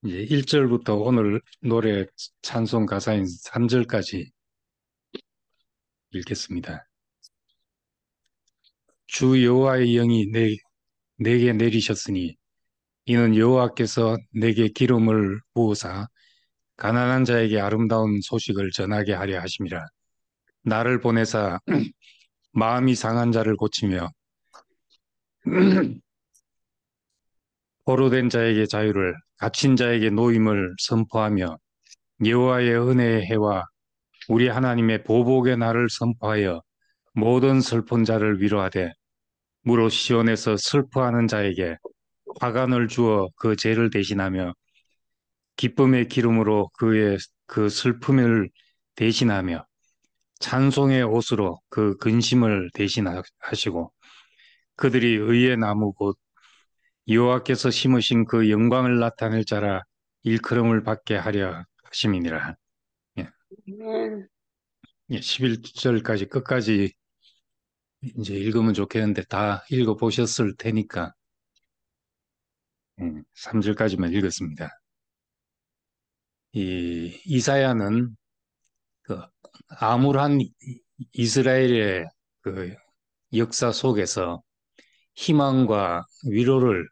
이제 1절부터 오늘 노래 찬송 가사인 3절까지 읽겠습니다. 주 여호와의 영이 내게 내리셨으니 이는 여호와께서 내게 기름을 부으사 가난한 자에게 아름다운 소식을 전하게 하려 하심이라. 나를 보내사 마음이 상한 자를 고치며 포로된 자에게 자유를 갇힌 자에게 노임을 선포하며 여호와의 은혜의 해와 우리 하나님의 보복의 날을 선포하여 모든 슬픈 자를 위로하되 무릇 시온에서 슬퍼하는 자에게 화관을 주어 그 죄를 대신하며 기쁨의 기름으로 그의 그 슬픔을 대신하며 찬송의 옷으로 그 근심을 대신하시고 그들이 의의 나무 곧 여호와께서 심으신 그 영광을 나타낼 자라 일컬음을 받게 하려 하심이니라. 예, 아멘. 11절까지 끝까지 이제 읽으면 좋겠는데 다 읽어보셨을 테니까 3절까지만 읽었습니다. 이 이사야는 그 암울한 이스라엘의 그 역사 속에서 희망과 위로를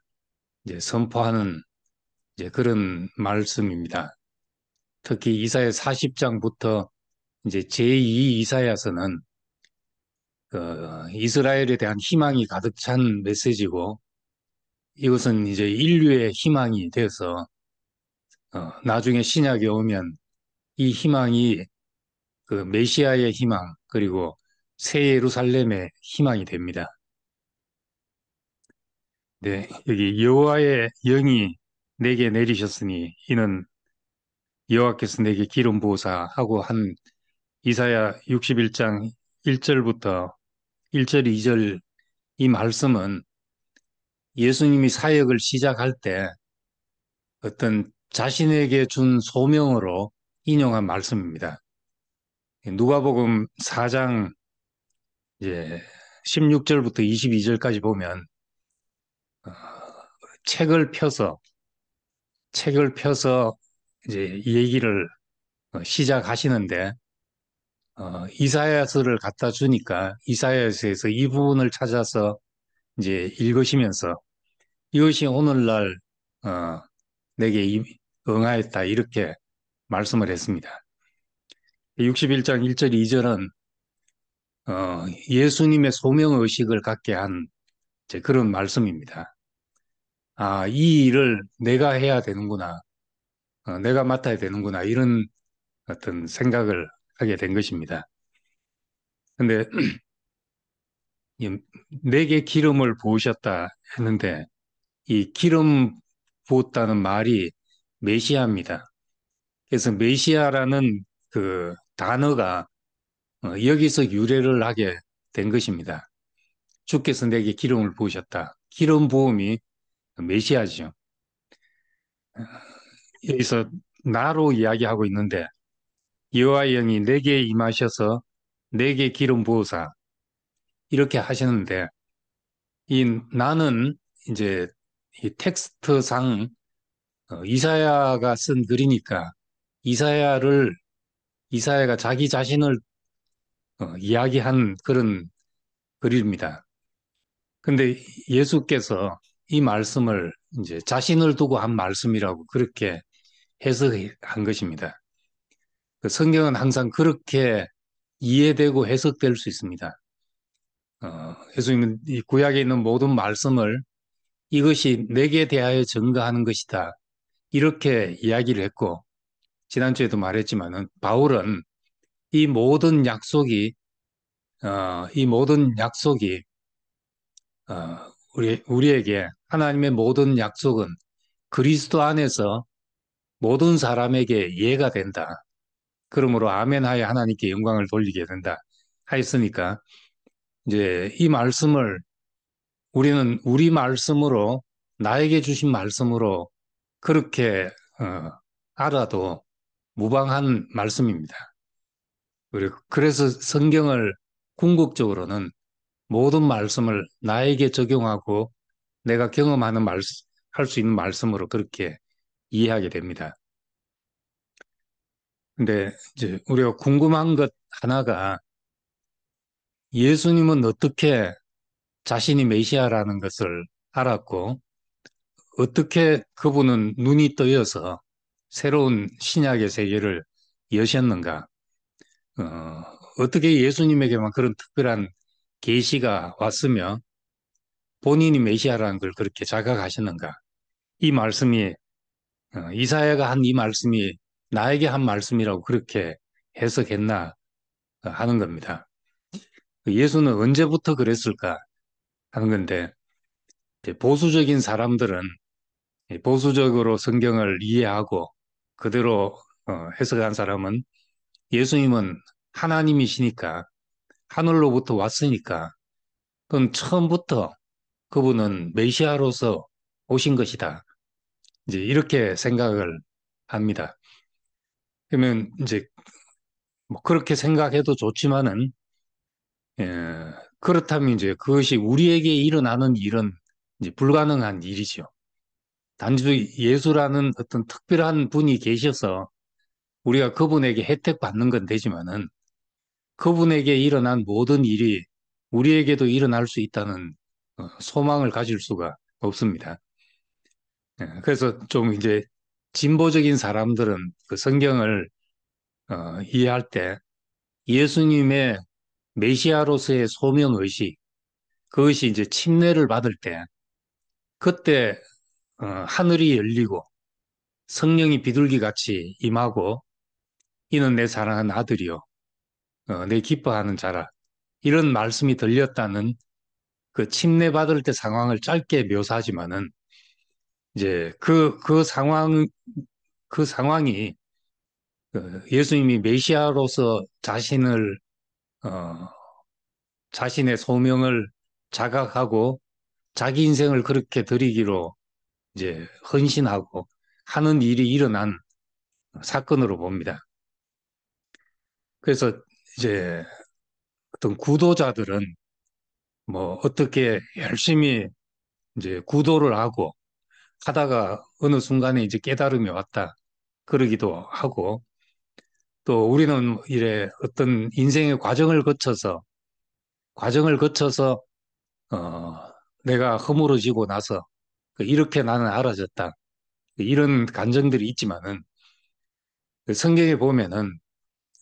이제 선포하는 이제 그런 말씀입니다. 특히 이사야 40장부터 이제 제2 이사야서는 그 이스라엘에 대한 희망이 가득 찬 메시지고 이것은 이제 인류의 희망이 되어서 나중에 신약에 오면 이 희망이 그 메시아의 희망 그리고 새 예루살렘의 희망이 됩니다. 네, 여기 여호와의 영이 내게 내리셨으니 이는 여호와께서 내게 기름 부으사 하고 한 이사야 61장 1절부터 1절, 2절 이 말씀은 예수님이 사역을 시작할 때 어떤 자신에게 준 소명으로 인용한 말씀입니다. 누가복음 4장 이제 16절부터 22절까지 보면 어, 책을 펴서 이제 이 얘기를 시작하시는데 이사야서를 갖다 주니까 이사야서에서 이 부분을 찾아서 이제 읽으시면서 이것이 오늘날 어, 내게 응하였다 이렇게 말씀을 했습니다. 61장 1절 2절은 예수님의 소명의식을 갖게 한 이제 그런 말씀입니다. 아, 이 일을 내가 해야 되는구나. 내가 맡아야 되는구나. 이런 어떤 생각을 하게 된 것입니다. 근데 내게 기름을 부으셨다 했는데 이 기름 부었다는 말이 메시아입니다. 그래서 메시아라는 그 단어가 여기서 유래를 하게 된 것입니다. 주께서 내게 기름을 부으셨다. 기름 부음이 메시아죠. 여기서 나로 이야기하고 있는데 여호와의 영이 내게 임하셔서 내게 기름 부으사 이렇게 하시는데 이 나는 이제 이 텍스트상 이사야가 쓴 글이니까 이사야가 자기 자신을 이야기한 그런 글입니다. 근데 예수께서 이 말씀을 이제 자신을 두고 한 말씀이라고 그렇게 해석한 것입니다. 그 성경은 항상 그렇게 이해되고 해석될 수 있습니다. 예수님은 이 구약에 있는 모든 말씀을 이것이 내게 대하여 증거하는 것이다. 이렇게 이야기를 했고, 지난주에도 말했지만은, 바울은 이 모든 약속이, 이 모든 약속이, 우리에게 하나님의 모든 약속은 그리스도 안에서 모든 사람에게 이해가 된다. 그러므로 아멘하여 하나님께 영광을 돌리게 된다. 하였으니까, 이제 이 말씀을 우리는 우리 말씀으로 나에게 주신 말씀으로 그렇게 알아도 무방한 말씀입니다. 그래서 성경을 궁극적으로는 모든 말씀을 나에게 적용하고 내가 경험하는 할 수 있는 말씀으로 그렇게 이해하게 됩니다. 근데 이제 우리가 궁금한 것 하나가 예수님은 어떻게 자신이 메시아라는 것을 알았고 어떻게 그분은 눈이 뜨여서 새로운 신약의 세계를 여셨는가? 어떻게 예수님에게만 그런 특별한 계시가 왔으며 본인이 메시아라는 걸 그렇게 자각하셨는가? 이 말씀이 이사야가 한 이 말씀이 나에게 한 말씀이라고 그렇게 해석했나 하는 겁니다. 예수는 언제부터 그랬을까 하는 건데 보수적인 사람들은 보수적으로 성경을 이해하고 그대로 해석한 사람은 예수님은 하나님이시니까 하늘로부터 왔으니까 그건 처음부터 그분은 메시아로서 오신 것이다. 이제 이렇게 생각을 합니다. 그러면 이제 뭐 그렇게 생각해도 좋지만은 그렇다면 이제 그것이 우리에게 일어나는 일은 이제 불가능한 일이죠. 단지 예수라는 어떤 특별한 분이 계셔서 우리가 그분에게 혜택 받는 건 되지만은 그분에게 일어난 모든 일이 우리에게도 일어날 수 있다는 소망을 가질 수가 없습니다. 그래서 좀 이제 진보적인 사람들은 그 성경을 이해할 때 예수님의 메시아로서의 소명의식, 그것이 이제 침례를 받을 때 그때 하늘이 열리고 성령이 비둘기 같이 임하고 이는 내 사랑하는 아들이요 내 기뻐하는 자라 이런 말씀이 들렸다는 그 침례 받을 때 상황을 짧게 묘사하지만은 이제 그 상황이 예수님이 메시아로서 어, 자신의 소명을 자각하고 자기 인생을 그렇게 드리기로 이제 헌신하고 하는 일이 일어난 사건으로 봅니다. 그래서 이제 어떤 구도자들은 뭐 어떻게 열심히 이제 구도를 하고 하다가 어느 순간에 이제 깨달음이 왔다. 그러기도 하고 또 우리는 이래 어떤 인생의 과정을 거쳐서 어, 내가 허물어지고 나서 이렇게 나는 알아졌다. 이런 감정들이 있지만은 그 성경에 보면은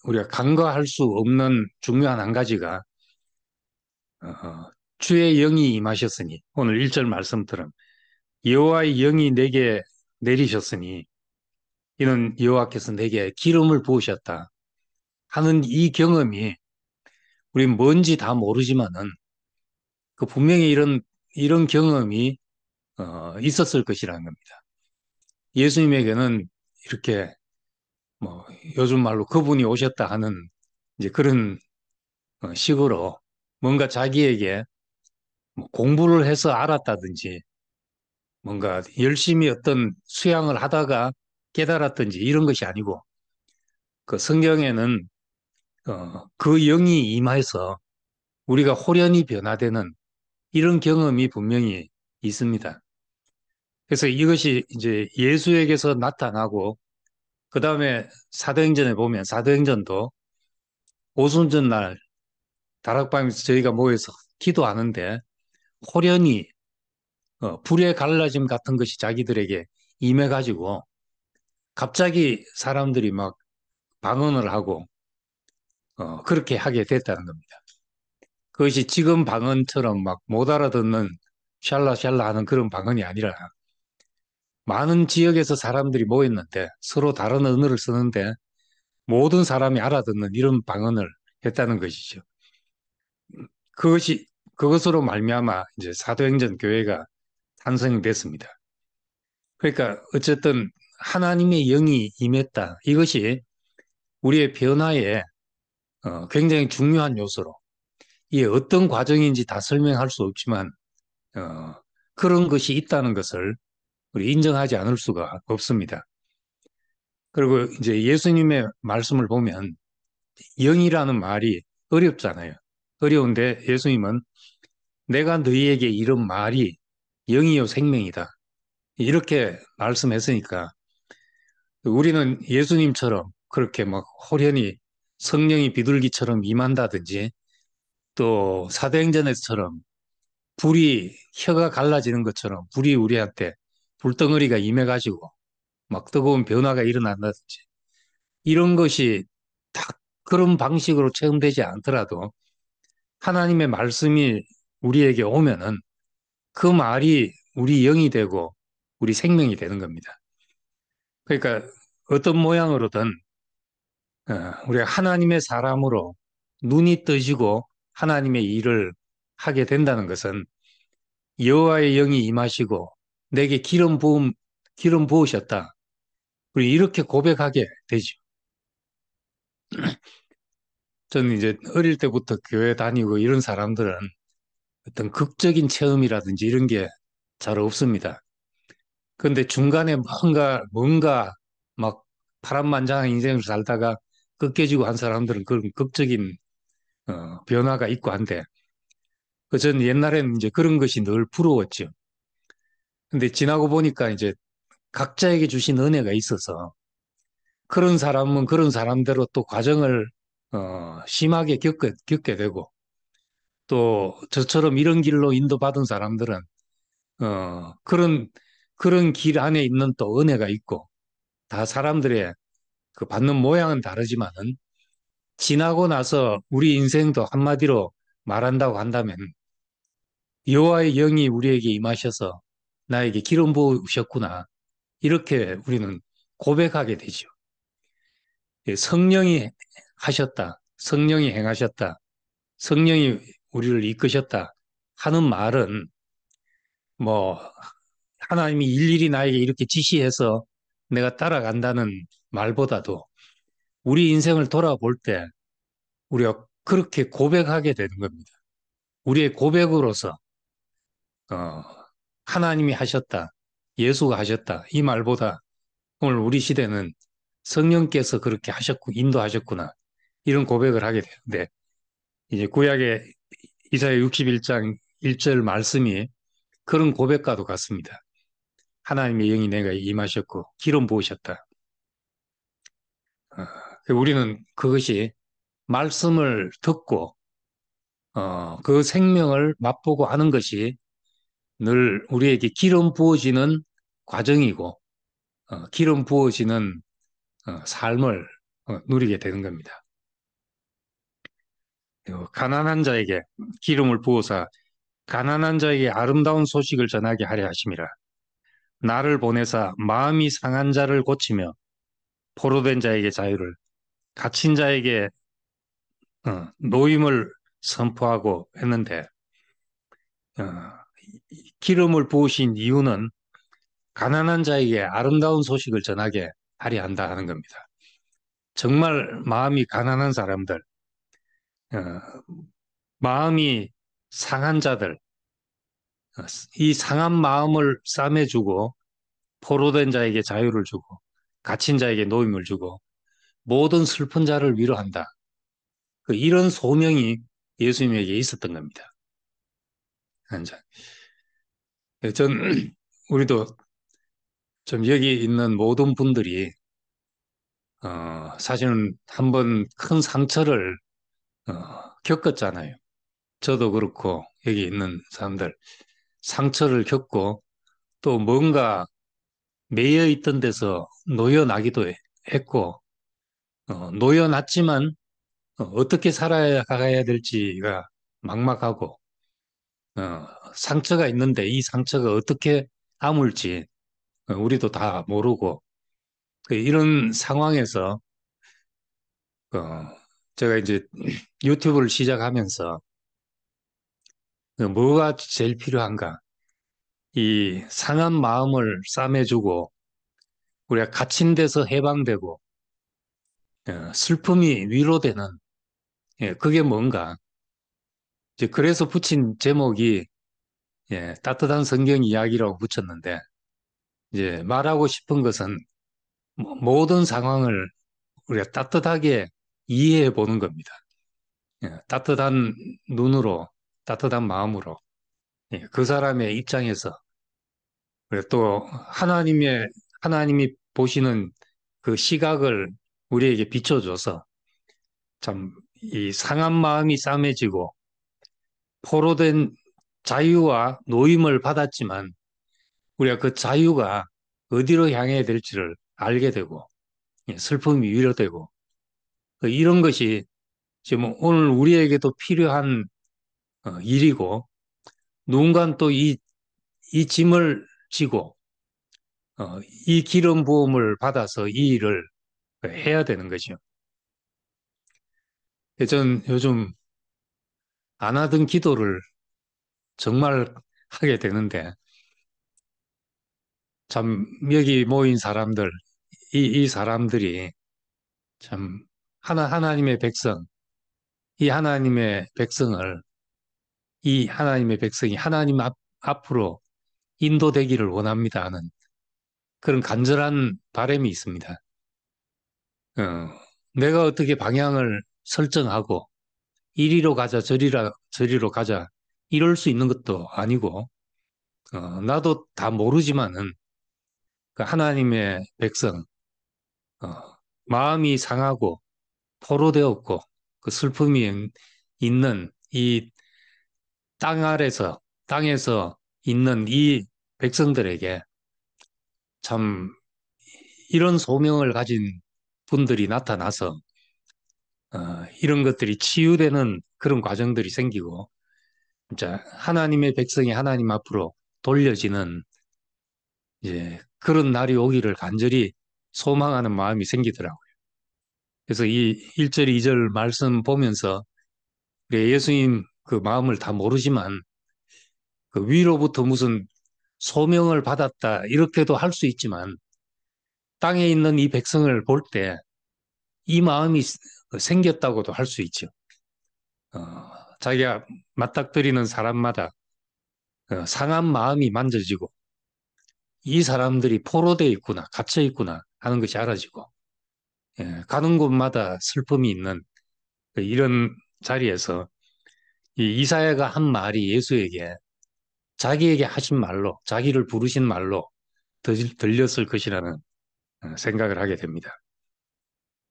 우리가 간과할 수 없는 중요한 한 가지가 주의 영이 임하셨으니 오늘 1절 말씀처럼 여호와의 영이 내게 내리셨으니 이는 여호와께서 내게 기름을 부으셨다 하는 이 경험이 우리 뭔지 다 모르지만은 그 분명히 이런 경험이 있었을 것이라는 겁니다. 예수님에게는 이렇게 뭐 요즘 말로 그분이 오셨다 하는 이제 그런 식으로 뭔가 자기에게 뭐 공부를 해서 알았다든지 뭔가 열심히 어떤 수양을 하다가 깨달았든지 이런 것이 아니고 그 성경에는 그 영이 임해서 우리가 호련히 변화되는 이런 경험이 분명히 있습니다. 그래서 이것이 이제 예수에게서 나타나고 그 다음에 사도행전에 보면 사도행전도 오순절 날 다락방에서 저희가 모여서 기도하는데 호련히 불의 갈라짐 같은 것이 자기들에게 임해가지고 갑자기 사람들이 막 방언을 하고 그렇게 하게 됐다는 겁니다. 그것이 지금 방언처럼 막 못 알아듣는 샬라샬라 하는 그런 방언이 아니라 많은 지역에서 사람들이 모였는데 서로 다른 언어를 쓰는데 모든 사람이 알아듣는 이런 방언을 했다는 것이죠. 그것이 그것으로 말미암아 이제 사도행전 교회가 탄생이 됐습니다. 그러니까 어쨌든 하나님의 영이 임했다. 이것이 우리의 변화에 굉장히 중요한 요소로 이게 어떤 과정인지 다 설명할 수 없지만 어, 그런 것이 있다는 것을 우리 인정하지 않을 수가 없습니다. 그리고 이제 예수님의 말씀을 보면 영이라는 말이 어렵잖아요. 어려운데 예수님은 내가 너희에게 이런 말이 영이요 생명이다. 이렇게 말씀했으니까 우리는 예수님처럼 그렇게 막 호련히 성령이 비둘기처럼 임한다든지 또 사도행전에서처럼 불이 혀가 갈라지는 것처럼 불이 우리한테 불덩어리가 임해가지고 막 뜨거운 변화가 일어난다든지 이런 것이 다 그런 방식으로 체험되지 않더라도 하나님의 말씀이 우리에게 오면은 그 말이 우리 영이 되고 우리 생명이 되는 겁니다. 그러니까 어떤 모양으로든 우리가 하나님의 사람으로 눈이 떠지고 하나님의 일을 하게 된다는 것은 여호와의 영이 임하시고 내게 기름 부으셨다. 우리 이렇게 고백하게 되죠. 저는 이제 어릴 때부터 교회 다니고 이런 사람들은 어떤 극적인 체험이라든지 이런 게 잘 없습니다. 그런데 중간에 뭔가 막 파란만장한 인생을 살다가 꺾여지고 한 사람들은 그런 극적인 변화가 있고 한데, 전 옛날에는 이제 그런 것이 늘 부러웠죠. 근데 지나고 보니까 이제 각자에게 주신 은혜가 있어서 그런 사람은 그런 사람대로 또 과정을 심하게 겪게 되고 또 저처럼 이런 길로 인도받은 사람들은 그런 길 안에 있는 또 은혜가 있고 다 사람들의 그 받는 모양은 다르지만은 지나고 나서 우리 인생도 한마디로 말한다고 한다면 여호와의 영이 우리에게 임하셔서 나에게 기름 부으셨구나. 이렇게 우리는 고백하게 되죠. 예, 성령이 하셨다. 성령이 행하셨다. 성령이 우리를 이끄셨다. 하는 말은 뭐 하나님이 일일이 나에게 이렇게 지시해서 내가 따라간다는 말보다도 우리 인생을 돌아볼 때 우리가 그렇게 고백하게 되는 겁니다. 우리의 고백으로서 어, 하나님이 하셨다. 예수가 하셨다. 이 말보다 오늘 우리 시대는 성령께서 그렇게 하셨고 인도하셨구나. 이런 고백을 하게 되는데 이제 구약의 이사야 61장 1절 말씀이 그런 고백과도 같습니다. 하나님의 영이 내가 임하셨고 기름 부으셨다. 우리는 그것이 말씀을 듣고 그 생명을 맛보고 하는 것이 늘 우리에게 기름 부어지는 과정이고 기름 부어지는 삶을 누리게 되는 겁니다. 가난한 자에게 기름을 부어서 가난한 자에게 아름다운 소식을 전하게 하려 하심이라. 나를 보내사 마음이 상한 자를 고치며 포로된 자에게 자유를 갇힌 자에게 노임을 선포하고 했는데 어, 기름을 부으신 이유는 가난한 자에게 아름다운 소식을 전하게 하려 한다 하는 겁니다. 정말 마음이 가난한 사람들, 어, 마음이 상한 자들, 이 상한 마음을 싸매주고 포로된 자에게 자유를 주고 갇힌 자에게 노임을 주고 모든 슬픈 자를 위로한다. 이런 소명이 예수님에게 있었던 겁니다. 전 우리도 좀 여기 있는 모든 분들이 사실은 한번 큰 상처를 겪었잖아요. 저도 그렇고 여기 있는 사람들 상처를 겪고 또 뭔가 매여 있던 데서 놓여나기도 했고 놓여놨지만 어떻게 살아야 가야 될지가 막막하고 상처가 있는데 이 상처가 어떻게 아물지 우리도 다 모르고 이런 상황에서 어, 제가 이제 유튜브를 시작하면서 뭐가 제일 필요한가? 이 상한 마음을 싸매주고 우리가 갇힌 데서 해방되고 슬픔이 위로되는 그게 뭔가? 이제 그래서 붙인 제목이 따뜻한 성경 이야기라고 붙였는데 이제 말하고 싶은 것은 모든 상황을 우리가 따뜻하게 이해해 보는 겁니다. 따뜻한 눈으로, 따뜻한 마음으로 그 사람의 입장에서 그리고 또 하나님이 보시는 그 시각을 우리에게 비춰줘서 참 이 상한 마음이 싸매지고 포로된 자유와 노임을 받았지만 우리가 그 자유가 어디로 향해야 될지를 알게 되고 슬픔이 위로되고 이런 것이 지금 오늘 우리에게도 필요한 일이고 누군가는 또 이 짐을 지고 이 기름 부음을 받아서 이 일을 해야 되는 거죠. 저는 요즘 안 하던 기도를 정말 하게 되는데 참 여기 모인 사람들, 이 사람들이 참 하나님의 백성, 이 하나님의 백성을 이 하나님의 백성이 하나님 앞으로 인도되기를 원합니다 하는 그런 간절한 바람이 있습니다. 어, 내가 어떻게 방향을 설정하고 이리로 가자 저리로 가자 이럴 수 있는 것도 아니고 나도 다 모르지만은 그 하나님의 백성 어, 마음이 상하고 포로되었고 그 슬픔이 있는 이 땅 아래서 땅에서 있는 이 백성들에게 참 이런 소명을 가진 분들이 나타나서 이런 것들이 치유되는 그런 과정들이 생기고 진짜 하나님의 백성이 하나님 앞으로 돌려지는 이제 그런 날이 오기를 간절히 소망하는 마음이 생기더라고요. 그래서 이 1절, 2절 말씀 보면서 예수님 그 마음을 다 모르지만 그 위로부터 무슨 소명을 받았다 이렇게도 할 수 있지만 땅에 있는 이 백성을 볼 때 이 마음이 생겼다고도 할 수 있죠. 자기가 맞닥뜨리는 사람마다 상한 마음이 만져지고 이 사람들이 포로되어 있구나, 갇혀 있구나 하는 것이 알아지고 가는 곳마다 슬픔이 있는 이런 자리에서 이 이사야가 한 말이 예수에게 자기에게 하신 말로, 자기를 부르신 말로 들렸을 것이라는 생각을 하게 됩니다.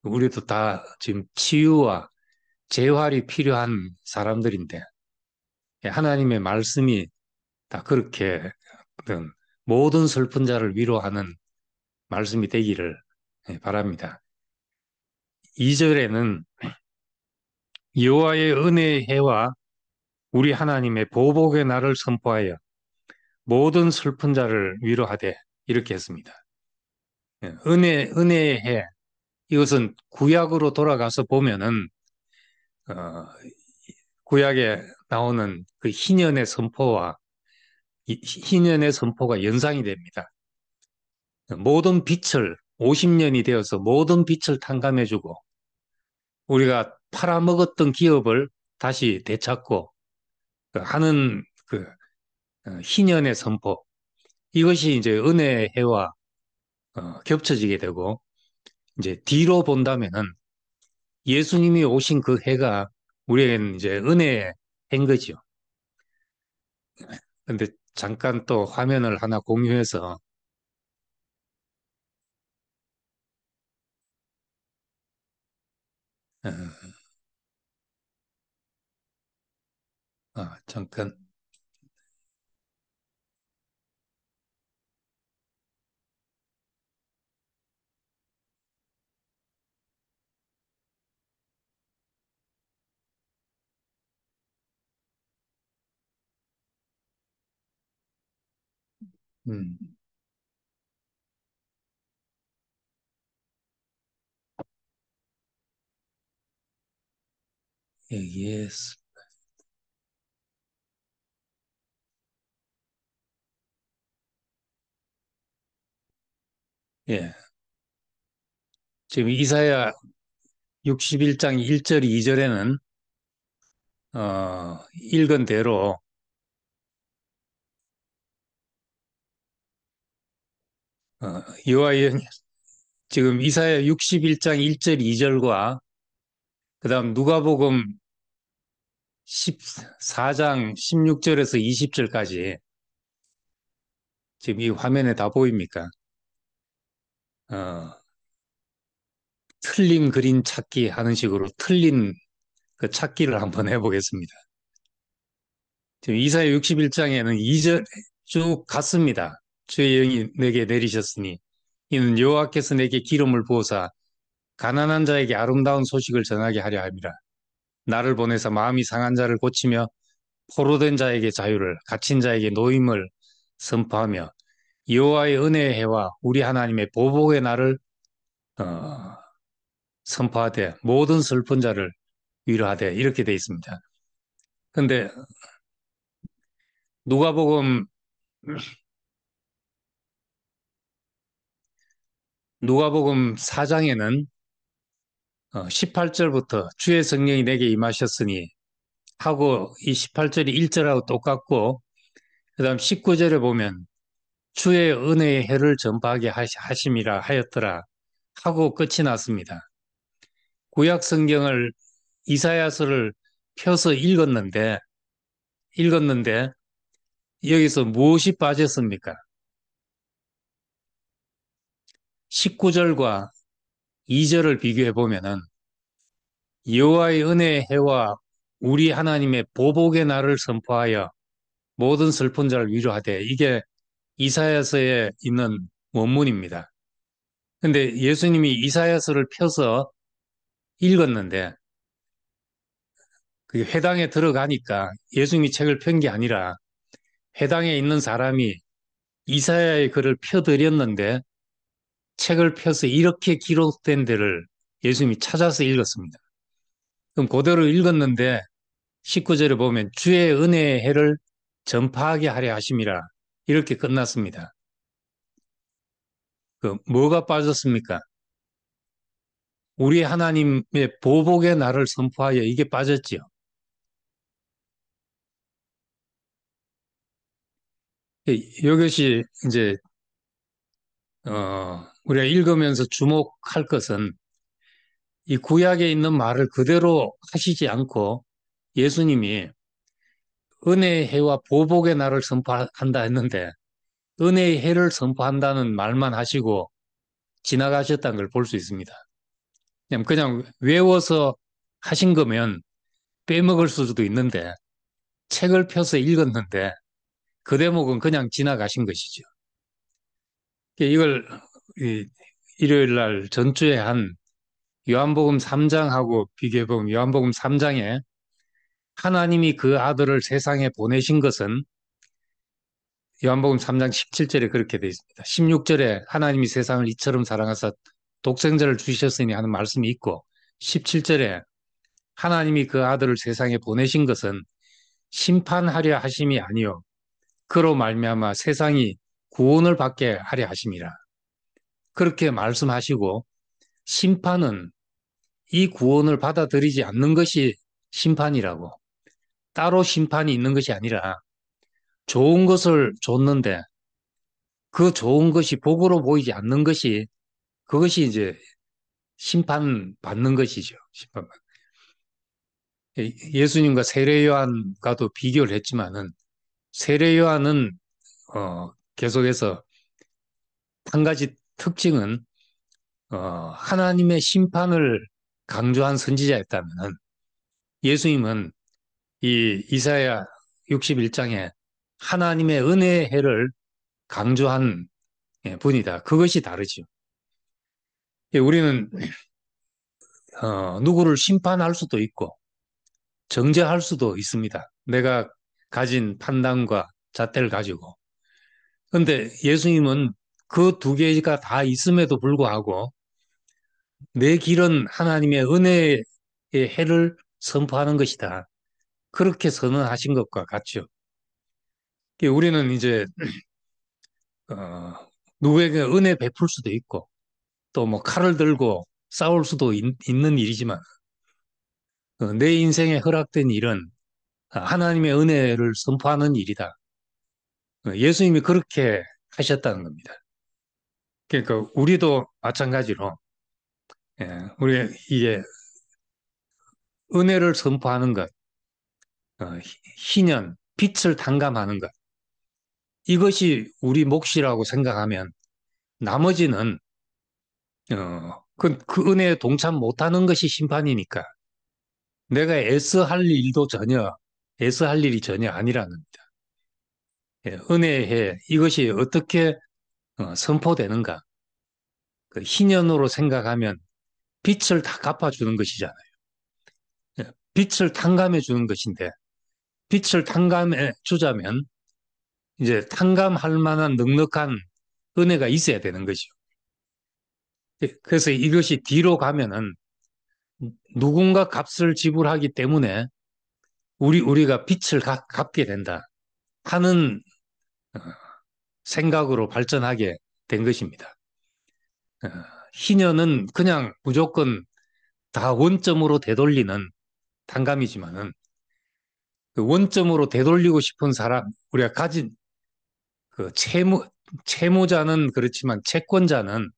우리도 다 지금 치유와 재활이 필요한 사람들인데 하나님의 말씀이 다 그렇게 어떤 모든 슬픈 자를 위로하는 말씀이 되기를 바랍니다. 2절에는 여호와의 은혜의 해와 우리 하나님의 보복의 날을 선포하여 모든 슬픈 자를 위로하되 이렇게 했습니다. 은혜의 해 이것은 구약으로 돌아가서 보면은 어, 구약에 나오는 그 희년의 선포와 희년의 선포가 연상이 됩니다. 모든 빛을 50년이 되어서 모든 빛을 탕감해주고 우리가 팔아먹었던 기업을 다시 되찾고 하는 그 희년의 선포 이것이 이제 은혜의 해와 겹쳐지게 되고 이제 뒤로 본다면은 예수님이 오신 그 해가 우리에게는 이제 은혜의 해인 거죠. 근데 잠깐 또 화면을 하나 공유해서 어, 잠깐 음, 예스. 예. 지금 이사야 61장 1절 2절에는 읽은 대로 여호와의 지금 이사야 61장 1절 2절과 그다음 누가복음 14장 16절에서 20절까지 지금 이 화면에 다 보입니까? 어, 틀린 그림 찾기 하는 식으로 틀린 그 찾기를 한번 해보겠습니다. 지금 이사야 61장에는 2절 쭉 갔습니다. 주의 영이 내게 내리셨으니 이는 여호와께서 내게 기름을 부어사 가난한 자에게 아름다운 소식을 전하게 하려 함이라. 나를 보내사 마음이 상한 자를 고치며 포로된 자에게 자유를, 갇힌 자에게 노임을 선포하며 여호와의 은혜의 해와 우리 하나님의 보복의 날을 어, 선포하되 모든 슬픈 자를 위로하되 이렇게 되어 있습니다. 근데 누가복음 누가복음 4장에는 18절부터 주의 성령이 내게 임하셨으니 하고 이 18절이 1절하고 똑같고 그 다음 19절에 보면 주의 은혜의 해를 전파하게 하심이라 하였더라 하고 끝이 났습니다. 구약 성경을 이사야서를 펴서 읽었는데 여기서 무엇이 빠졌습니까? 19절과 2절을 비교해 보면은 여호와의 은혜의 해와 우리 하나님의 보복의 날을 선포하여 모든 슬픈 자를 위로하되 이게 이사야서에 있는 원문입니다. 근데 예수님이 이사야서를 펴서 읽었는데 그 회당에 들어가니까 예수님이 책을 편 게 아니라 회당에 있는 사람이 이사야의 글을 펴드렸는데 책을 펴서 이렇게 기록된 데를 예수님이 찾아서 읽었습니다. 그럼 그대로 읽었는데 19절에 보면 주의 은혜의 해를 전파하게 하려 하심이라 이렇게 끝났습니다. 그 뭐가 빠졌습니까? 우리 하나님의 보복의 날을 선포하여 이게 빠졌지요. 이것이 이제 우리가 읽으면서 주목할 것은 이 구약에 있는 말을 그대로 하시지 않고 예수님이 은혜의 해와 보복의 날을 선포한다 했는데 은혜의 해를 선포한다는 말만 하시고 지나가셨다는 걸 볼 수 있습니다. 그냥 외워서 하신 거면 빼먹을 수도 있는데 책을 펴서 읽었는데 그 대목은 그냥 지나가신 것이죠. 이걸 일요일 날 전주에 한 요한복음 3장하고 비교해보면 요한복음 3장에 하나님이 그 아들을 세상에 보내신 것은 요한복음 3장 17절에 그렇게 되어 있습니다. 16절에 하나님이 세상을 이처럼 사랑하사 독생자를 주셨으니 하는 말씀이 있고 17절에 하나님이 그 아들을 세상에 보내신 것은 심판하려 하심이 아니요 그로 말미암아 세상이 구원을 받게 하려 하심이라. 그렇게 말씀하시고 심판은 이 구원을 받아들이지 않는 것이 심판이라고. 따로 심판이 있는 것이 아니라 좋은 것을 줬는데 그 좋은 것이 복으로 보이지 않는 것이 그것이 이제 심판받는 것이죠. 예수님과 세례 요한과도 비교를 했지만은 세례 요한은 계속해서 한 가지 특징은 하나님의 심판을 강조한 선지자였다면은 예수님은 이 이사야 61장에 하나님의 은혜의 해를 강조한 분이다. 그것이 다르죠. 우리는 누구를 심판할 수도 있고 정죄할 수도 있습니다. 내가 가진 판단과 잣대를 가지고. 그런데 예수님은 그 두 개가 다 있음에도 불구하고 내 길은 하나님의 은혜의 해를 선포하는 것이다. 그렇게 선언하신 것과 같죠. 우리는 이제 누구에게 은혜 베풀 수도 있고 또 뭐 칼을 들고 싸울 수도 있는 일이지만 내 인생에 허락된 일은 하나님의 은혜를 선포하는 일이다. 예수님이 그렇게 하셨다는 겁니다. 그러니까 우리도 마찬가지로 우리 이게 은혜를 선포하는 것, 희년, 빛을 탕감하는 것 이것이 우리 몫이라고 생각하면 나머지는 그 은혜에 동참 못하는 것이 심판이니까 내가 애써 할 일이 전혀 아니라는 겁니다. 예, 은혜의 해, 이것이 어떻게 선포되는가? 그 희년으로 생각하면 빛을 다 갚아주는 것이잖아요. 예, 빛을 탕감해 주는 것인데 빛을 탕감해 주자면 이제 탕감할 만한 넉넉한 은혜가 있어야 되는 것이죠. 예, 그래서 이것이 뒤로 가면은 누군가 값을 지불하기 때문에 우리가 빛을 갚게 된다 하는 어, 생각으로 발전하게 된 것입니다. 어, 희년은 그냥 무조건 다 원점으로 되돌리는 탕감이지만은 그 원점으로 되돌리고 싶은 사람, 우리가 가진 그 채무자는 그렇지만 채권자는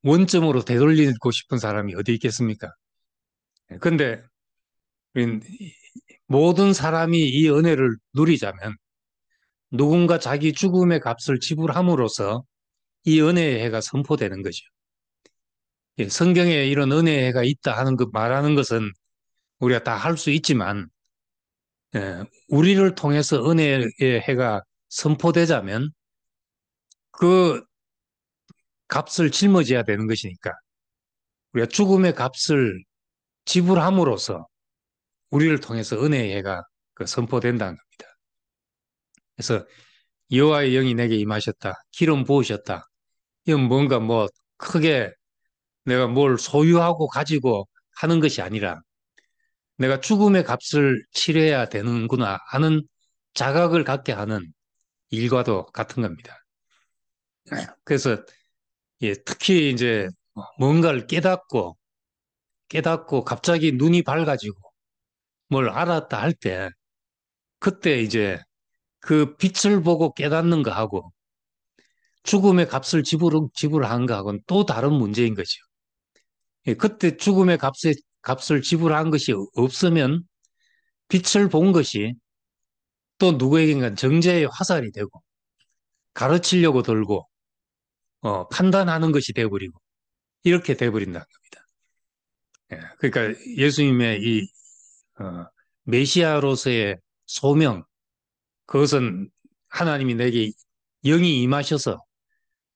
원점으로 되돌리고 싶은 사람이 어디 있겠습니까? 근데 모든 사람이 이 은혜를 누리자면 누군가 자기 죽음의 값을 지불함으로써 이 은혜의 해가 선포되는 거죠. 예, 성경에 이런 은혜의 해가 있다 하는 것 말하는 것은 우리가 다 할 수 있지만 예, 우리를 통해서 은혜의 해가 선포되자면 그 값을 짊어져야 되는 것이니까 우리가 죽음의 값을 지불함으로써 우리를 통해서 은혜의 해가 선포된다는 겁니다. 그래서 여호와의 영이 내게 임하셨다. 기름 부으셨다. 이건 뭔가 뭐 크게 내가 뭘 소유하고 가지고 하는 것이 아니라 내가 죽음의 값을 치러야 되는구나 하는 자각을 갖게 하는 일과도 같은 겁니다. 그래서 예, 특히 이제 뭔가를 깨닫고 갑자기 눈이 밝아지고 뭘 알았다 할 때 그때 이제 그 빛을 보고 깨닫는 거하고 죽음의 값을 지불한 거하고는 또 다른 문제인 거죠. 예, 그때 죽음의 값을 지불한 것이 없으면 빛을 본 것이 또 누구에겐가 정죄의 화살이 되고 가르치려고 들고 판단하는 것이 되어버리고 이렇게 되어버린다는 겁니다. 예, 그러니까 예수님의 이 메시아로서의 소명, 그것은 하나님이 내게 영이 임하셔서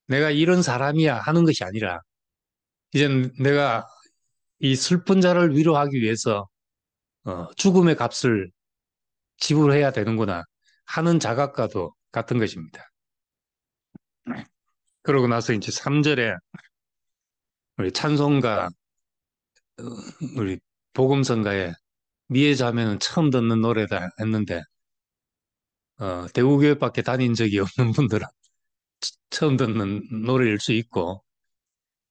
내가 이런 사람이야 하는 것이 아니라 이제 내가 이 슬픈 자를 위로하기 위해서 죽음의 값을 지불해야 되는구나 하는 자각과도 같은 것입니다. 그러고 나서 이제 3절에 우리 찬송가, 우리 복음성가에 미의 자매는 처음 듣는 노래다 했는데 대구교회밖에 다닌 적이 없는 분들은 처음 듣는 노래일 수 있고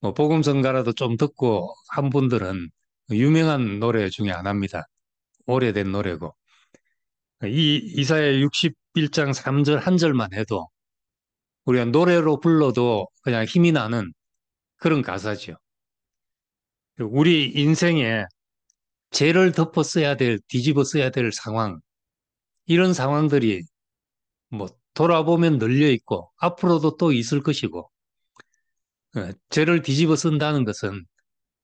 뭐 복음성가라도 좀 듣고 한 분들은 유명한 노래 중에 하나입니다. 오래된 노래고 이 이사야 61장 3절 한 절만 해도 우리가 노래로 불러도 그냥 힘이 나는 그런 가사죠. 우리 인생에 죄를 덮어 써야 뒤집어 써야 될 상황, 이런 상황들이 뭐 돌아보면 널려 있고 앞으로도 또 있을 것이고 죄를 뒤집어 쓴다는 것은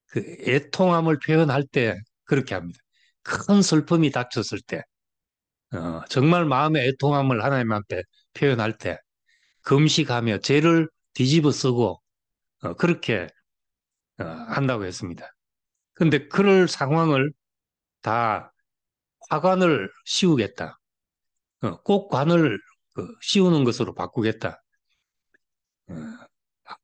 그 애통함을 표현할 때 그렇게 합니다. 큰 슬픔이 닥쳤을 때 정말 마음의 애통함을 하나님 앞에 표현할 때 금식하며 죄를 뒤집어 쓰고 그렇게 한다고 했습니다. 근데 그럴 상황을 다 화관을 씌우겠다. 꽃관을 씌우는 것으로 바꾸겠다. 어,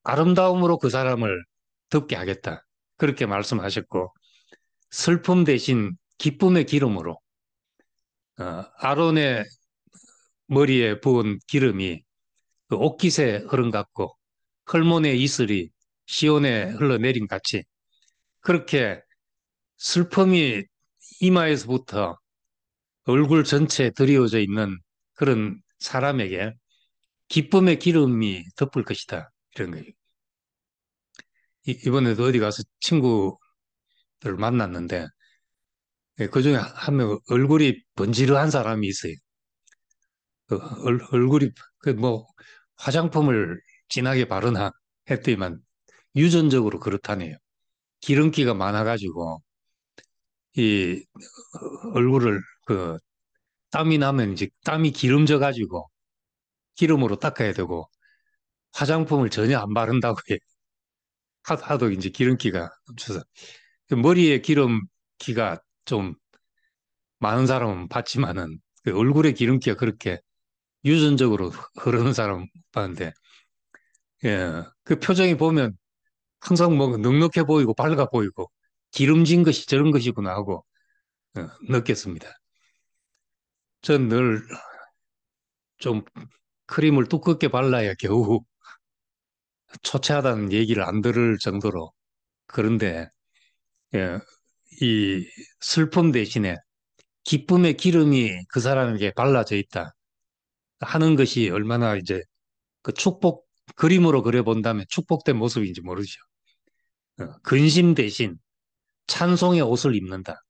아름다움으로 그 사람을 덮게 하겠다. 그렇게 말씀하셨고 슬픔 대신 기쁨의 기름으로 아론의 머리에 부은 기름이 그 옥깃의 흐름 같고 헐몬의 이슬이 시온에 흘러내린 같이 그렇게 슬픔이 이마에서부터 얼굴 전체에 드리워져 있는 그런 사람에게 기쁨의 기름이 덮을 것이다. 이런 거예요. 이번에도 어디 가서 친구들 만났는데 그중에 한 명 얼굴이 번지르한 사람이 있어요. 얼굴이 그 뭐 화장품을 진하게 바르나 했더니만 유전적으로 그렇다네요. 기름기가 많아가지고 이 얼굴을 그 땀이 나면 이제 땀이 기름져 가지고 기름으로 닦아야 되고 화장품을 전혀 안 바른다고 해요. 하도 이제 기름기가 넘쳐서 그 머리에 기름기가 좀 많은 사람은 봤지만은 그 얼굴에 기름기가 그렇게 유전적으로 흐르는 사람은 못 봤는데 예, 그 표정이 보면 항상 뭐 넉넉해 보이고 밝아 보이고 기름진 것이 저런 것이구나 하고 느꼈습니다. 전 늘 좀 크림을 두껍게 발라야 겨우 초췌하다는 얘기를 안 들을 정도로 그런데 예, 이 슬픔 대신에 기쁨의 기름이 그 사람에게 발라져 있다 하는 것이 얼마나 이제 그 축복 그림으로 그려본다면 축복된 모습인지 모르죠. 근심 대신 찬송의 옷을 입는다.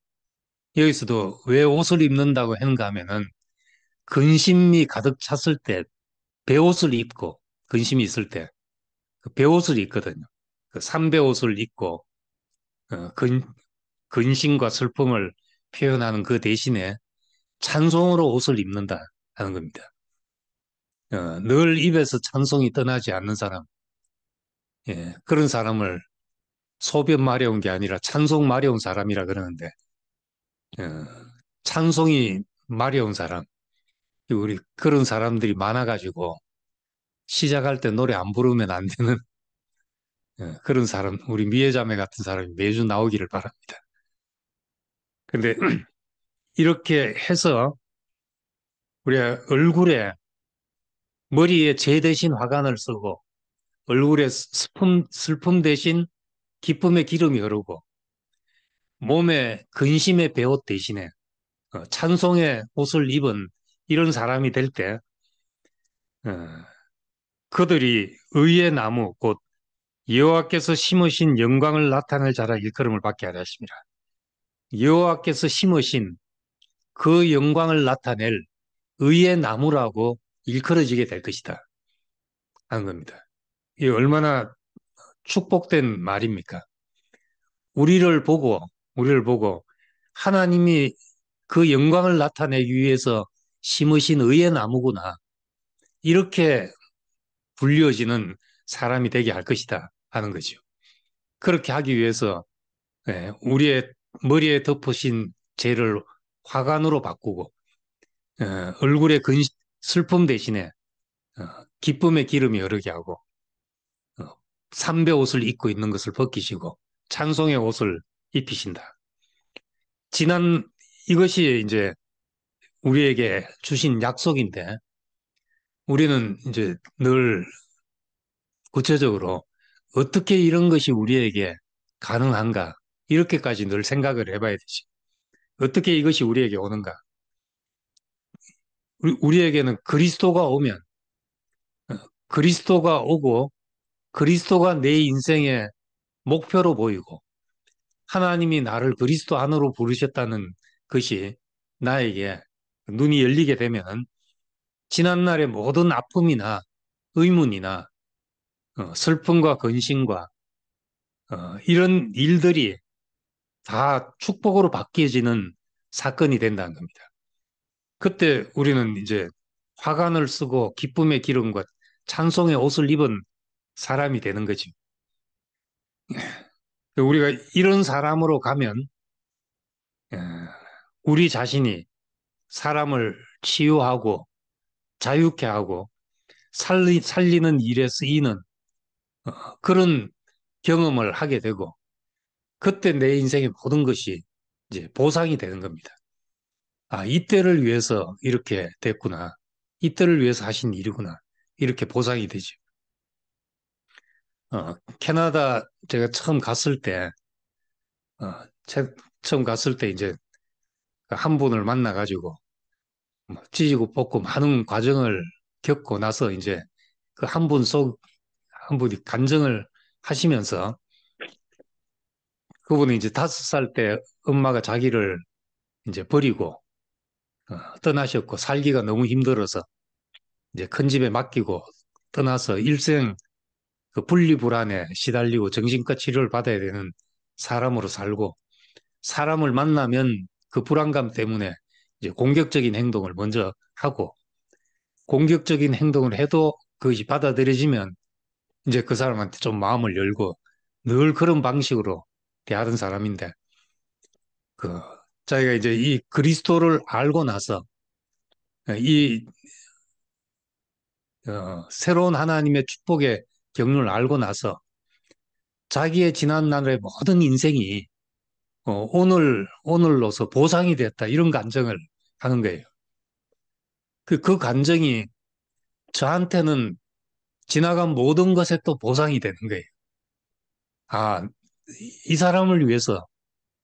여기서도 왜 옷을 입는다고 했는가 하면은 근심이 가득 찼을 때 베옷을 입고 근심이 있을 때 그 베옷을 입거든요. 그 삼베옷을 입고 어, 근, 근심과 슬픔을 표현하는 그 대신에 찬송으로 옷을 입는다 하는 겁니다. 늘 입에서 찬송이 떠나지 않는 사람, 예, 그런 사람을 소변 마려운 게 아니라 찬송 마려운 사람이라 그러는데 어, 찬송이 마려운 사람, 우리 그런 사람들이 많아가지고 시작할 때 노래 안 부르면 안 되는 그런 사람, 우리 미애자매 같은 사람이 매주 나오기를 바랍니다. 근데 이렇게 해서 우리가 얼굴에 머리에 재 대신 화관을 쓰고 얼굴에 슬픔 대신 기쁨의 기름이 흐르고 몸에 근심의 베옷 대신에 찬송의 옷을 입은 이런 사람이 될 때 그들이 의의 나무 곧 여호와께서 심으신 영광을 나타낼 자라 일컬음을 받게 하려 하십니다. 여호와께서 심으신 그 영광을 나타낼 의의 나무라고 일컬어지게 될 것이다 하는 겁니다. 이 얼마나 축복된 말입니까? 우리를 보고 하나님이 그 영광을 나타내기 위해서 심으신 의의 나무구나. 이렇게 불려지는 사람이 되게 할 것이다 하는 거죠. 그렇게 하기 위해서 우리의 머리에 덮으신 죄를 화관으로 바꾸고 얼굴에 슬픔 대신에 기쁨의 기름이 흐르게 하고 삼배 옷을 입고 있는 것을 벗기시고 찬송의 옷을 입히신다. 지난 이것이 이제 우리에게 주신 약속인데 우리는 이제 늘 구체적으로 어떻게 이런 것이 우리에게 가능한가 이렇게까지 늘 생각을 해봐야 되지. 어떻게 이것이 우리에게 오는가? 우리에게는 그리스도가 오면 그리스도가 오고 그리스도가 내 인생의 목표로 보이고 하나님이 나를 그리스도 안으로 부르셨다는 것이 나에게 눈이 열리게 되면 지난날의 모든 아픔이나 의문이나 슬픔과 근심과 이런 일들이 다 축복으로 바뀌어지는 사건이 된다는 겁니다. 그때 우리는 이제 화관을 쓰고 기쁨의 기름과 찬송의 옷을 입은 사람이 되는 거죠. 우리가 이런 사람으로 가면 어, 우리 자신이 사람을 치유하고 자유케 하고 살리는 일에 쓰이는 그런 경험을 하게 되고 그때 내 인생의 모든 것이 이제 보상이 되는 겁니다. 아, 이때를 위해서 이렇게 됐구나. 이때를 위해서 하신 일이구나. 이렇게 보상이 되죠. 캐나다 제가 처음 갔을 때, 어, 처음 갔을 때 이제 한 분을 만나가지고 뭐 찢고 뽑고 많은 과정을 겪고 나서 이제 그 한 분이 간증을 하시면서 그분이 이제 5살 때 엄마가 자기를 이제 버리고 떠나셨고 살기가 너무 힘들어서 이제 큰 집에 맡기고 떠나서 일생 그 분리불안에 시달리고 정신과 치료를 받아야 되는 사람으로 살고, 사람을 만나면 그 불안감 때문에 이제 공격적인 행동을 먼저 하고, 공격적인 행동을 해도 그것이 받아들여지면 이제 그 사람한테 좀 마음을 열고 늘 그런 방식으로 대하던 사람인데, 그 자기가 이제 이 그리스도를 알고 나서 이 새로운 하나님의 축복의 경륜을 알고 나서 자기의 지난날의 모든 인생이 오늘로서 보상이 됐다, 이런 감정을 하는 거예요. 그 감정이 저한테는 지나간 모든 것에 또 보상이 되는 거예요. 아, 이 사람을 위해서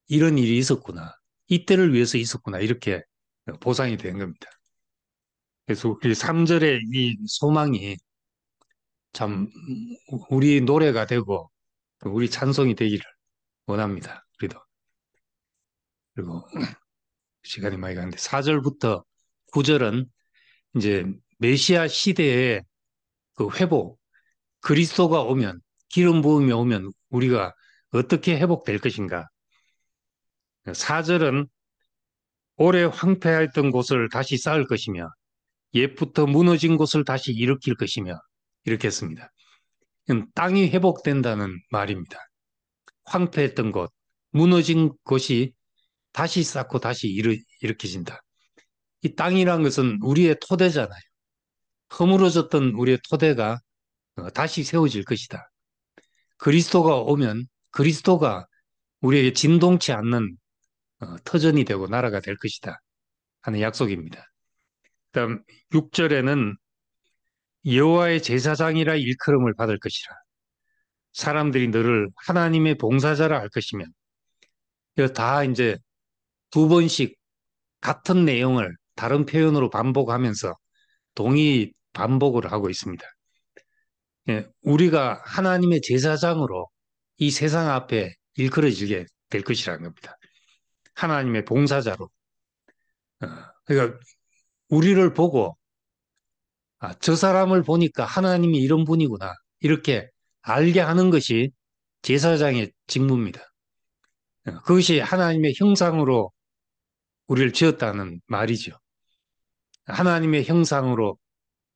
이런 일이 있었구나. 이때를 위해서 있었구나. 이렇게 보상이 되는 겁니다. 그래서 이 3절의 이 소망이 참 우리 노래가 되고 우리 찬송이 되기를 원합니다. 우리도. 그리고 시간이 많이 가는데 4절부터 9절은 이제 메시아 시대의 그 회복, 그리스도가 오면, 기름 부음이 오면 우리가 어떻게 회복될 것인가. 4절은 오래 황폐했던 곳을 다시 쌓을 것이며 옛부터 무너진 곳을 다시 일으킬 것이며, 이렇게 했습니다. 땅이 회복된다는 말입니다. 황폐했던 곳, 무너진 곳이 다시 쌓고 다시 일으켜진다. 이 땅이란 것은 우리의 토대잖아요. 허물어졌던 우리의 토대가 다시 세워질 것이다. 그리스도가 오면 그리스도가 우리에게 진동치 않는 터전이 되고 나라가 될 것이다 하는 약속입니다. 그다음 6절에는 여호와의 제사장이라 일컬음을 받을 것이라. 사람들이 너를 하나님의 봉사자라 할 것이며, 이거 다 이제 두 번씩 같은 내용을 다른 표현으로 반복하면서 동의 반복을 하고 있습니다. 예, 우리가 하나님의 제사장으로 이 세상 앞에 일컬어지게 될 것이라는 겁니다. 하나님의 봉사자로. 그러니까 우리를 보고 저 사람을 보니까 하나님이 이런 분이구나, 이렇게 알게 하는 것이 제사장의 직무입니다. 그것이 하나님의 형상으로 우리를 지었다는 말이죠. 하나님의 형상으로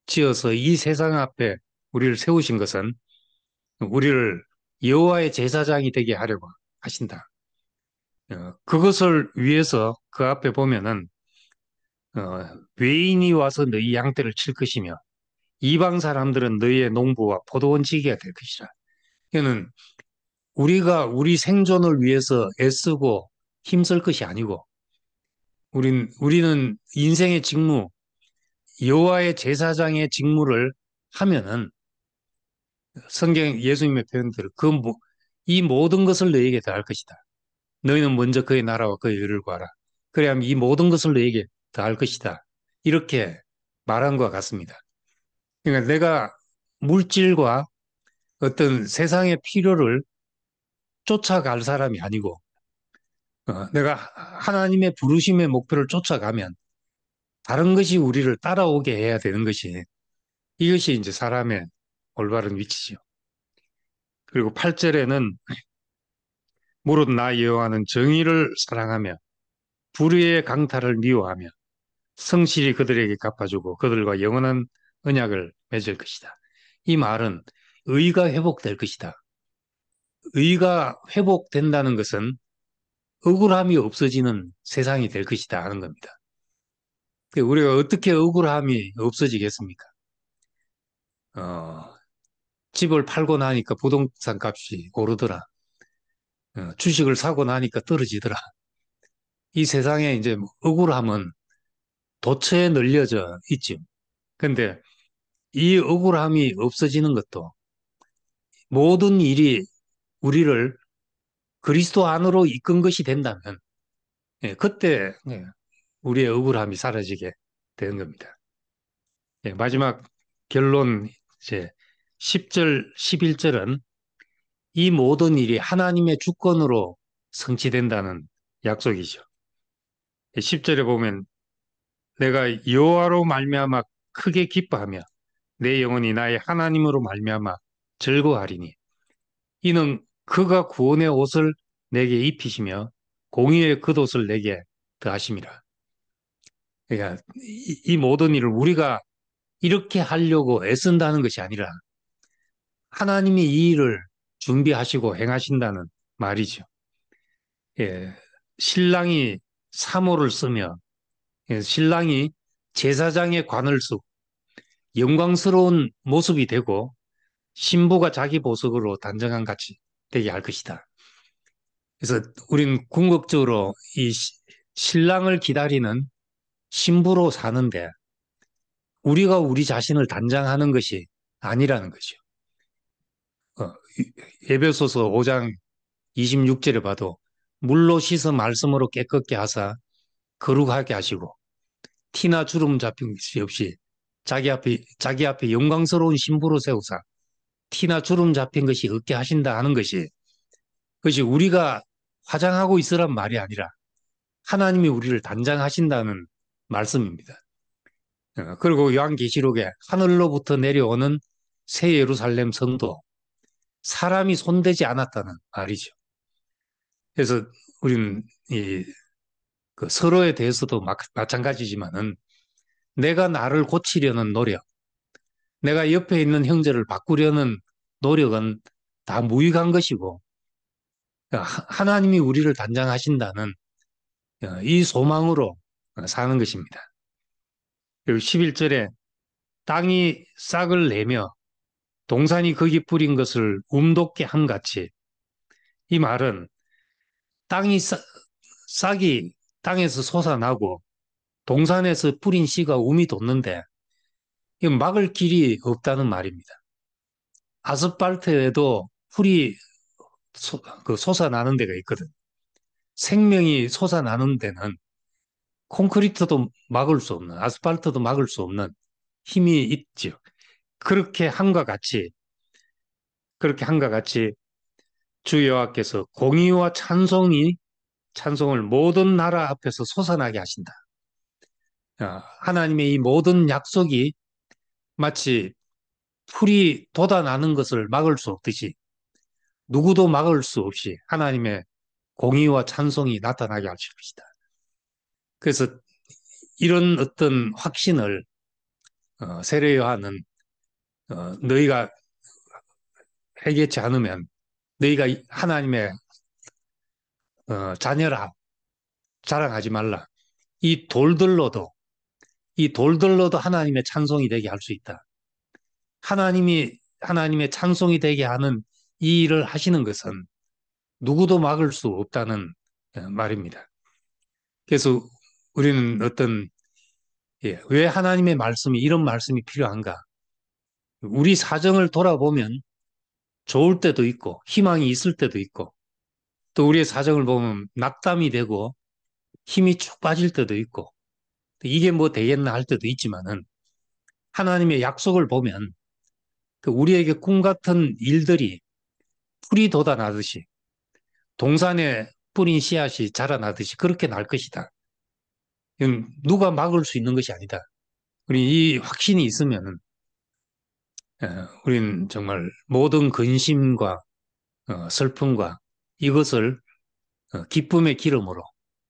지어서 이 세상 앞에 우리를 세우신 것은 우리를 여호와의 제사장이 되게 하려고 하신다. 그것을 위해서 그 앞에 보면은 외인이 와서 너희 양떼를 칠 것이며 이방 사람들은 너희의 농부와 포도원 지기가 될 것이라. 이거는 우리가 우리 생존을 위해서 애쓰고 힘쓸 것이 아니고, 우리는 인생의 직무, 여호와의 제사장의 직무를 하면은 성경 예수님의 표현대로 이 모든 것을 너희에게 더할 것이다. 너희는 먼저 그의 나라와 그의 의를 구하라. 그래야 이 모든 것을 너희에게 더할 것이다. 이렇게 말한 것 같습니다. 그러니까 내가 물질과 어떤 세상의 필요를 쫓아갈 사람이 아니고, 내가 하나님의 부르심의 목표를 쫓아가면 다른 것이 우리를 따라오게 해야 되는 것이, 이것이 이제 사람의 올바른 위치죠. 그리고 8절에는 무릇 나 여호와는 정의를 사랑하며 불의의 강탈을 미워하며 성실히 그들에게 갚아주고 그들과 영원한 언약을 맺을 것이다. 이 말은 의가 회복될 것이다. 의가 회복된다는 것은 억울함이 없어지는 세상이 될 것이다 하는 겁니다. 우리가 어떻게 억울함이 없어지겠습니까? 어, 집을 팔고 나니까 부동산 값이 오르더라. 주식을 사고 나니까 떨어지더라. 이 세상에 이제 억울함은 도처에 널려져 있죠. 근데 이 억울함이 없어지는 것도 모든 일이 우리를 그리스도 안으로 이끈 것이 된다면, 그때 우리의 억울함이 사라지게 되는 겁니다. 마지막 결론, 이제 10절, 11절은 이 모든 일이 하나님의 주권으로 성취된다는 약속이죠. 10절에 보면 내가 여호와로 말미암아 크게 기뻐하며 내 영혼이 나의 하나님으로 말미암아 즐거워하리니 이는 그가 구원의 옷을 내게 입히시며 공의의 겉옷을 내게 더하심이라. 그러니까 이 모든 일을 우리가 이렇게 하려고 애쓴다는 것이 아니라 하나님이 이 일을 준비하시고 행하신다는 말이죠. 예, 신랑이 사모를 쓰며 신랑이 제사장의 관을 쓰고 영광스러운 모습이 되고 신부가 자기 보석으로 단정한 같이 되게 할 것이다. 그래서 우리는 궁극적으로 이 신랑을 기다리는 신부로 사는데 우리가 우리 자신을 단장하는 것이 아니라는 것이요. 에베소서 5장 26절에 봐도 물로 씻어 말씀으로 깨끗게 하사 거룩하게 하시고 티나 주름 잡힌 것이 없이 자기 앞에 영광스러운 신부로 세우사 티나 주름 잡힌 것이 없게 하신다 하는 것이 그것이 우리가 화장하고 있으란 말이 아니라 하나님이 우리를 단장하신다는 말씀입니다. 그리고 요한계시록에 하늘로부터 내려오는 새 예루살렘 성도 사람이 손대지 않았다는 말이죠. 그래서 우리는 그 서로에 대해서도 마찬가지지만은 내가 나를 고치려는 노력, 내가 옆에 있는 형제를 바꾸려는 노력은 다 무익한 것이고 하나님이 우리를 단장하신다는 이 소망으로 사는 것입니다. 그리고 11절에 땅이 싹을 내며 동산이 거기 뿌린 것을 움돋게 함같이 이 말은 땅이 싹이 땅에서 솟아나고 동산에서 뿌린 씨가 움이 돋는데 이 막을 길이 없다는 말입니다. 아스팔트에도 풀이 솟아나는 데가 있거든. 생명이 솟아나는 데는 콘크리트도 막을 수 없는, 아스팔트도 막을 수 없는 힘이 있죠. 그렇게 함과 같이, 그렇게 함과 같이 주 여호와께서 공의와 찬송을 모든 나라 앞에서 솟아나게 하신다. 하나님의 이 모든 약속이 마치 풀이 돋아나는 것을 막을 수 없듯이 누구도 막을 수 없이 하나님의 공의와 찬송이 나타나게 하실 것이다. 그래서 이런 어떤 확신을 세례 요한은 너희가 회개치 않으면 너희가 하나님의 자녀라 자랑하지 말라. 이 돌들로도 하나님의 찬송이 되게 할 수 있다. 하나님의 찬송이 되게 하는 이 일을 하시는 것은 누구도 막을 수 없다는 말입니다. 그래서 우리는 왜 하나님의 말씀이 이런 말씀이 필요한가? 우리 사정을 돌아보면 좋을 때도 있고 희망이 있을 때도 있고 또 우리의 사정을 보면 낙담이 되고 힘이 쭉 빠질 때도 있고 이게 뭐 되겠나 할 때도 있지만은 하나님의 약속을 보면 우리에게 꿈 같은 일들이 풀이 돋아나듯이 동산에 뿌린 씨앗이 자라나듯이 그렇게 날 것이다. 이건 누가 막을 수 있는 것이 아니다. 우리 이 확신이 있으면은 우리는 정말 모든 근심과 슬픔과 이것을 기쁨의 기름으로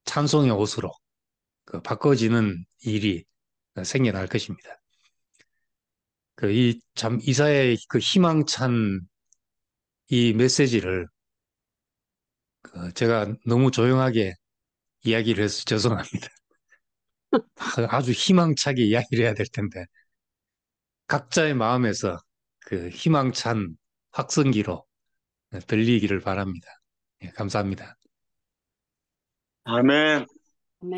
찬송의 옷으로 바꿔지는 일이 생겨날 것입니다. 참 이사야의 그 희망찬 이 메시지를 제가 너무 조용하게 이야기를 해서 죄송합니다. 아주 희망차게 이야기를 해야 될 텐데 각자의 마음에서 그 희망찬 확성기로 들리기를 바랍니다. 예, 감사합니다. 아멘.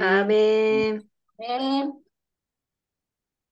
아멘. 네.